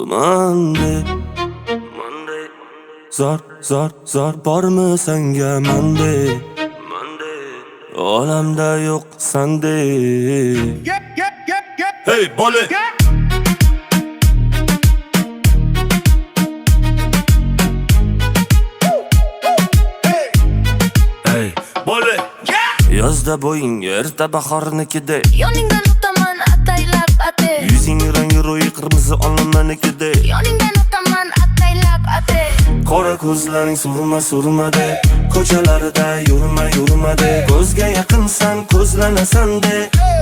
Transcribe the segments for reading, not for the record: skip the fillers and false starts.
Monday zor bormi senga Monday olamda yo'q Sunday. Hey bola bola yozda bo'ying erta bahornikida, yoningdan o'taman ataylab ate. yuzing rangi ro'yi qirmizi olmanikida, Yoningdan o'taman ataylab ate. qora ko'zlaring surma-surmada, ko'chalarida yurma-yurmada, ko'zga yaqinsan ko'zlanasan-da,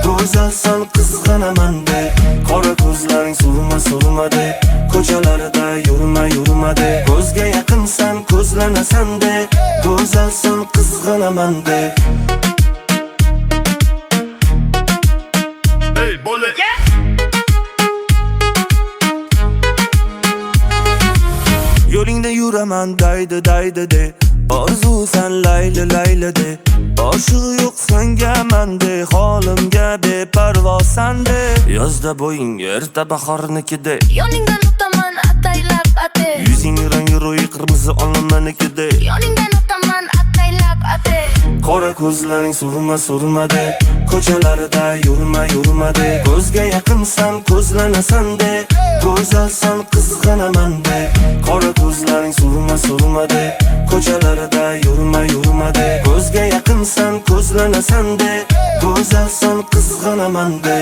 go'zalsan qizg'anaman-da. Qora ko'zlaring surma-surmada, ko'chalarida yurma-yurmada, ko'zga yaqinsan ko'zlanasan-da, go'zalsan qizg'anaman-da. Hey bola yo'lingda yuraman daydi de, orzusan layli de, oshig'i yo'q senga mende, holimga beparvosan de. Yozda bo'ying erta bahornikida, Yoningdan o'taman ataylab ate. yuzing rangi ro'yi qirmizi olmanikida, Yoningdan o'taman ataylab ate. qora ko'zlaring surma-surmada, ko'chalarida yurma-yurmada, ko'zga yaqinsan ko'zlanasan-da, go'zalsan qizg'anaman-da. Qora ko'zlaring surma-surmada, ko'chalarida yurma-yurmada, ko'zga yaqinsan ko'zlanasan-da, go'zalsan qizg'anaman-da.